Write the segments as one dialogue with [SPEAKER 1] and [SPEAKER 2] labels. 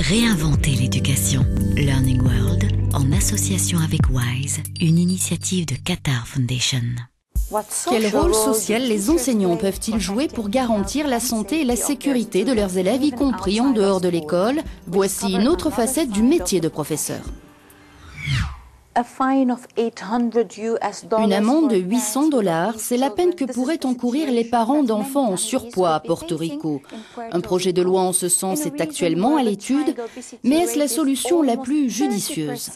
[SPEAKER 1] Réinventer l'éducation. Learning World, en association avec WISE, une initiative de Qatar Foundation.
[SPEAKER 2] Quel rôle social les enseignants peuvent-ils jouer pour garantir la santé et la sécurité de leurs élèves, y compris en dehors de l'école? Voici une autre facette du métier de professeur. Une amende de $800, c'est la peine que pourraient encourir les parents d'enfants en surpoids à Porto Rico. Un projet de loi en ce sens est actuellement à l'étude, mais est-ce la solution la plus judicieuse?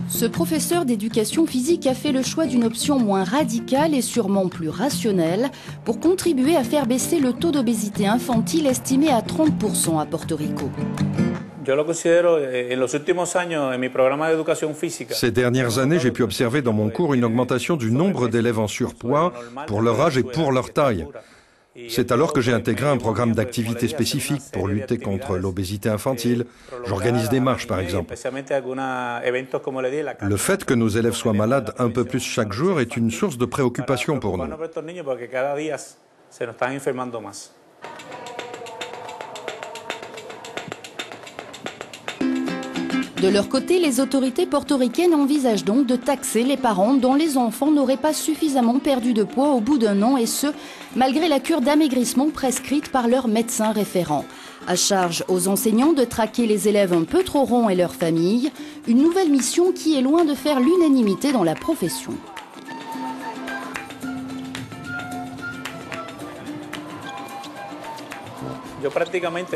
[SPEAKER 2] Ce professeur d'éducation physique a fait le choix d'une option moins radicale et sûrement plus rationnelle pour contribuer à faire baisser le taux d'obésité infantile estimé à 30% à Porto Rico.
[SPEAKER 3] Ces dernières années, j'ai pu observer dans mon cours une augmentation du nombre d'élèves en surpoids pour leur âge et pour leur taille. C'est alors que j'ai intégré un programme d'activité spécifique pour lutter contre l'obésité infantile. J'organise des marches, par exemple. Le fait que nos élèves soient malades un peu plus chaque jour est une source de préoccupation pour nous.
[SPEAKER 2] De leur côté, les autorités portoricaines envisagent donc de taxer les parents dont les enfants n'auraient pas suffisamment perdu de poids au bout d'un an, et ce, malgré la cure d'amaigrissement prescrite par leur médecin référent. À charge aux enseignants de traquer les élèves un peu trop ronds et leurs familles, une nouvelle mission qui est loin de faire l'unanimité dans la profession.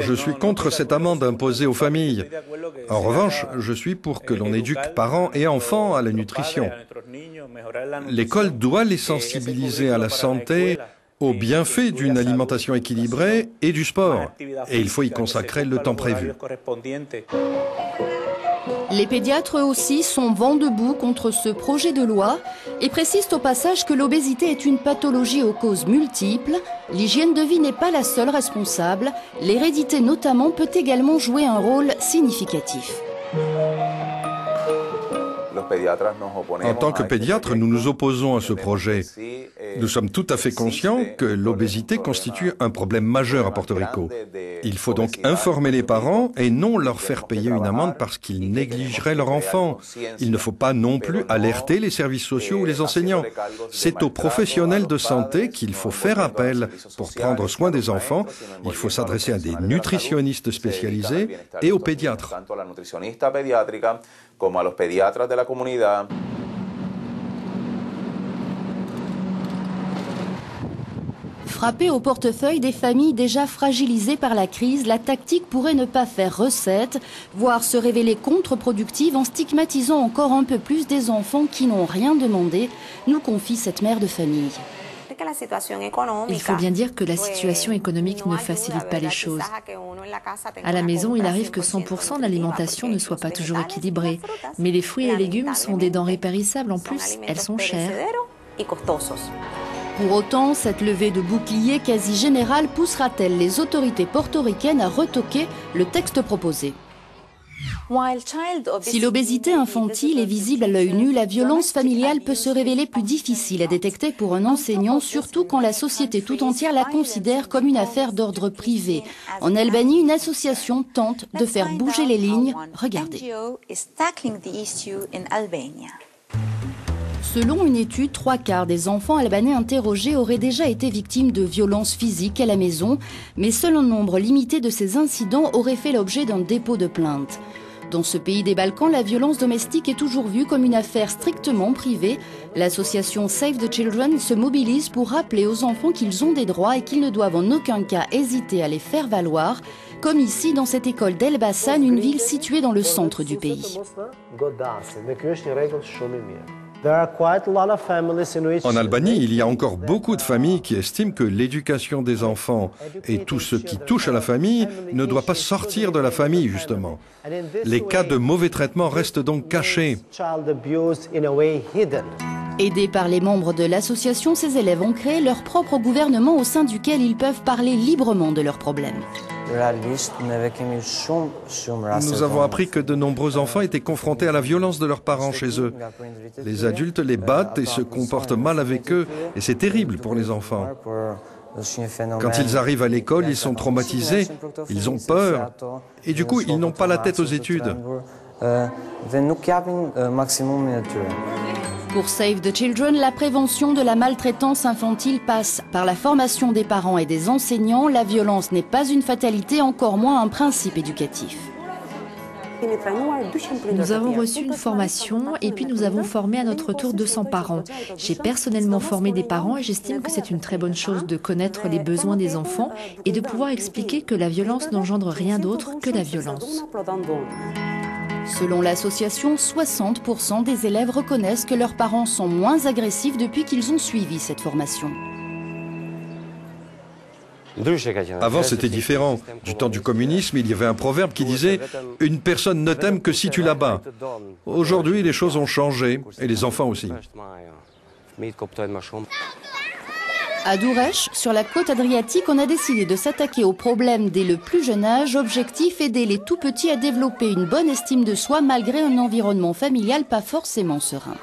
[SPEAKER 3] Je suis contre cette amende imposée aux familles. En revanche, je suis pour que l'on éduque parents et enfants à la nutrition. L'école doit les sensibiliser à la santé, aux bienfaits d'une alimentation équilibrée et du sport. Et il faut y consacrer le temps prévu.
[SPEAKER 2] Les pédiatres eux aussi sont vent debout contre ce projet de loi et précisent au passage que l'obésité est une pathologie aux causes multiples. L'hygiène de vie n'est pas la seule responsable. L'hérédité notamment peut également jouer un rôle significatif.
[SPEAKER 3] En tant que pédiatre, nous nous opposons à ce projet. Nous sommes tout à fait conscients que l'obésité constitue un problème majeur à Porto Rico. Il faut donc informer les parents et non leur faire payer une amende parce qu'ils négligeraient leur enfant. Il ne faut pas non plus alerter les services sociaux ou les enseignants. C'est aux professionnels de santé qu'il faut faire appel pour prendre soin des enfants. Il faut s'adresser à des nutritionnistes spécialisés et aux pédiatres.
[SPEAKER 4] Como a los pediatras de la comunidad.
[SPEAKER 2] Frapper au portefeuille des familles déjà fragilisées par la crise, la tactique pourrait ne pas faire recette, voire se révéler contre-productive en stigmatisant encore un peu plus des enfants qui n'ont rien demandé, nous confie cette mère de famille.
[SPEAKER 5] Il faut bien dire que la situation économique ne facilite pas les choses. À la maison, il arrive que 100% de l'alimentation ne soit pas toujours équilibrée. Mais les fruits et légumes sont des denrées périssables. En plus, elles sont chères.
[SPEAKER 2] Pour autant, cette levée de bouclier quasi générale poussera-t-elle les autorités portoricaines à retoquer le texte proposé? Si l'obésité infantile est visible à l'œil nu, la violence familiale peut se révéler plus difficile à détecter pour un enseignant, surtout quand la société tout entière la considère comme une affaire d'ordre privé. En Albanie, une association tente de faire bouger les lignes. Regardez. Selon une étude, 3/4 des enfants albanais interrogés auraient déjà été victimes de violences physiques à la maison, mais seul un nombre limité de ces incidents aurait fait l'objet d'un dépôt de plainte. Dans ce pays des Balkans, la violence domestique est toujours vue comme une affaire strictement privée. L'association Save the Children se mobilise pour rappeler aux enfants qu'ils ont des droits et qu'ils ne doivent en aucun cas hésiter à les faire valoir, comme ici dans cette école d'Elbasan, une ville située dans le centre du pays.
[SPEAKER 3] En Albanie, il y a encore beaucoup de familles qui estiment que l'éducation des enfants et tout ce qui touche à la famille ne doit pas sortir de la famille, justement. Les cas de mauvais traitement restent donc cachés.
[SPEAKER 2] Aidés par les membres de l'association, ces élèves ont créé leur propre gouvernement au sein duquel ils peuvent parler librement de leurs problèmes.
[SPEAKER 3] Nous avons appris que de nombreux enfants étaient confrontés à la violence de leurs parents chez eux. Les adultes les battent et se comportent mal avec eux, et c'est terrible pour les enfants. Quand ils arrivent à l'école, ils sont traumatisés, ils ont peur, et du coup, ils n'ont pas la tête aux études.
[SPEAKER 2] Pour Save the Children, la prévention de la maltraitance infantile passe par la formation des parents et des enseignants. La violence n'est pas une fatalité, encore moins un principe éducatif.
[SPEAKER 5] Nous avons reçu une formation et puis nous avons formé à notre tour 200 parents. J'ai personnellement formé des parents et j'estime que c'est une très bonne chose de connaître les besoins des enfants et de pouvoir expliquer que la violence n'engendre rien d'autre que la violence.
[SPEAKER 2] Selon l'association, 60% des élèves reconnaissent que leurs parents sont moins agressifs depuis qu'ils ont suivi cette formation.
[SPEAKER 3] Avant, c'était différent. Du temps du communisme, il y avait un proverbe qui disait « Une personne ne t'aime que si tu la bats ». Aujourd'hui, les choses ont changé, et les enfants aussi.
[SPEAKER 2] À Durrës, sur la côte adriatique, on a décidé de s'attaquer aux problèmes dès le plus jeune âge. Objectif, aider les tout-petits à développer une bonne estime de soi malgré un environnement familial pas forcément serein.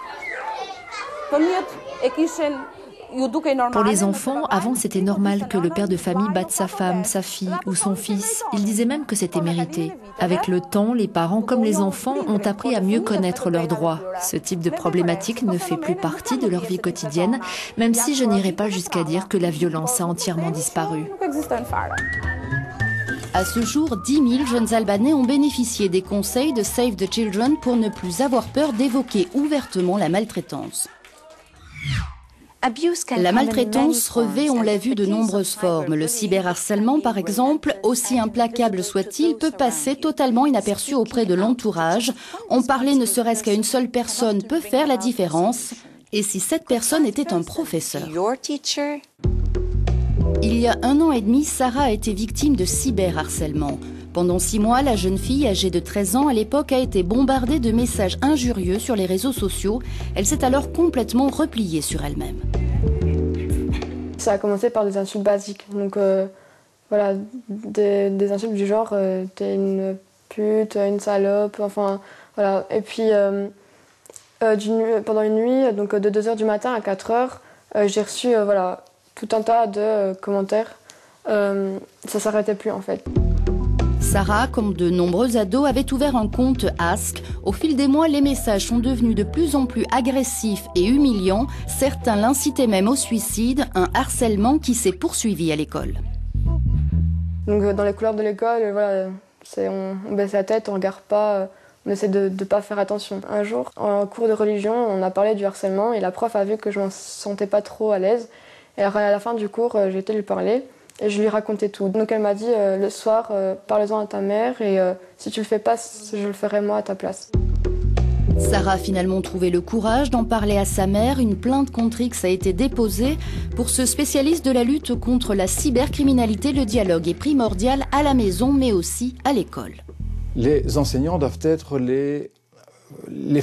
[SPEAKER 5] Pour les enfants, avant c'était normal que le père de famille batte sa femme, sa fille ou son fils. Ils disaient même que c'était mérité. Avec le temps, les parents comme les enfants ont appris à mieux connaître leurs droits. Ce type de problématique ne fait plus partie de leur vie quotidienne, même si je n'irai pas jusqu'à dire que la violence a entièrement disparu.
[SPEAKER 2] À ce jour, 10 000 jeunes Albanais ont bénéficié des conseils de Save the Children pour ne plus avoir peur d'évoquer ouvertement la maltraitance. La maltraitance revêt, on l'a vu, de nombreuses formes. Le cyberharcèlement, par exemple, aussi implacable soit-il, peut passer totalement inaperçu auprès de l'entourage. En parler ne serait-ce qu'à une seule personne peut faire la différence. Et si cette personne était un professeur? Il y a 1 an et demi, Sarah a été victime de cyberharcèlement. Pendant 6 mois, la jeune fille, âgée de 13 ans à l'époque, a été bombardée de messages injurieux sur les réseaux sociaux. Elle s'est alors complètement repliée sur elle-même.
[SPEAKER 6] Ça a commencé par des insultes basiques. Donc voilà, des insultes du genre t'es une pute, une salope, enfin voilà. Et puis pendant une nuit, donc de 2h du matin à 4h, j'ai reçu voilà, tout un tas de commentaires. Ça s'arrêtait plus en fait.
[SPEAKER 2] Sarah, comme de nombreux ados, avait ouvert un compte Ask. Au fil des mois, les messages sont devenus de plus en plus agressifs et humiliants. Certains l'incitaient même au suicide, un harcèlement qui s'est poursuivi à l'école.
[SPEAKER 6] Donc dans les couloirs de l'école, voilà, on baisse la tête, on regarde pas, on essaie de ne pas faire attention. Un jour, en cours de religion, on a parlé du harcèlement et la prof a vu que je ne me sentais pas trop à l'aise. Et alors à la fin du cours, j'ai été lui parler. Et je lui racontais tout. Donc elle m'a dit, le soir, parle-en à ta mère et si tu le fais pas, je le ferai moi à ta place.
[SPEAKER 2] Sarah a finalement trouvé le courage d'en parler à sa mère. Une plainte contre X a été déposée. Pour ce spécialiste de la lutte contre la cybercriminalité, le dialogue est primordial à la maison, mais aussi à l'école.
[SPEAKER 7] Les enseignants doivent être les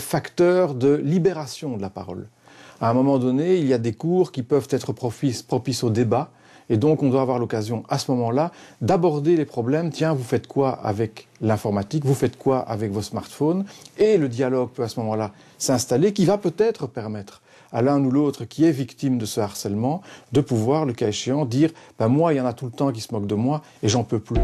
[SPEAKER 7] facteurs de libération de la parole. À un moment donné, il y a des cours qui peuvent être propices au débat. Et donc, on doit avoir l'occasion, à ce moment-là, d'aborder les problèmes. Tiens, vous faites quoi avec l'informatique? Vous faites quoi avec vos smartphones? Et le dialogue peut, à ce moment-là, s'installer, qui va peut-être permettre à l'un ou l'autre qui est victime de ce harcèlement de pouvoir, le cas échéant, dire « ben moi, il y en a tout le temps qui se moquent de moi et j'en peux plus ».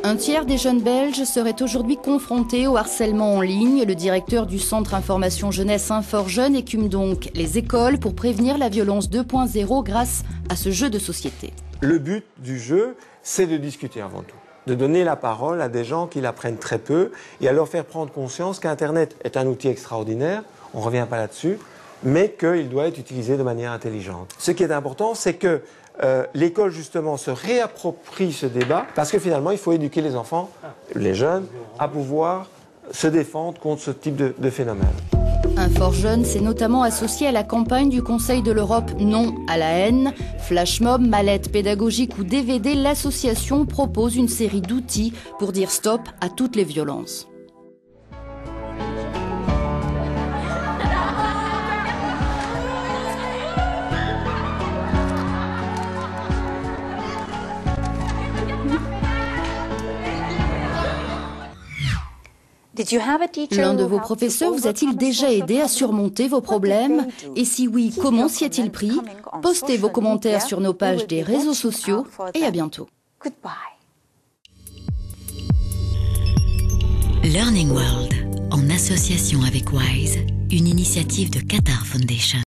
[SPEAKER 2] Un tiers des jeunes Belges seraient aujourd'hui confrontés au harcèlement en ligne. Le directeur du Centre Information Jeunesse Infor-Jeunes écume donc les écoles pour prévenir la violence 2.0 grâce à ce jeu de société.
[SPEAKER 8] Le but du jeu, c'est de discuter avant tout, de donner la parole à des gens qui l'apprennent très peu et à leur faire prendre conscience qu'Internet est un outil extraordinaire, on ne revient pas là-dessus, mais qu'il doit être utilisé de manière intelligente. Ce qui est important, c'est que l'école, justement, se réapproprie ce débat parce que finalement, il faut éduquer les enfants, les jeunes, à pouvoir se défendre contre ce type de phénomène.
[SPEAKER 2] Infor-Jeunes s'est notamment associé à la campagne du Conseil de l'Europe Non à la haine. Flashmob, mallette pédagogique ou DVD, l'association propose une série d'outils pour dire stop à toutes les violences. L'un de vos professeurs vous a-t-il déjà aidé à surmonter vos problèmes? Et si oui, comment s'y a-t-il pris? Postez vos commentaires sur nos pages des réseaux sociaux et à bientôt.
[SPEAKER 1] Learning World, en association avec WISE, une initiative de Qatar Foundation.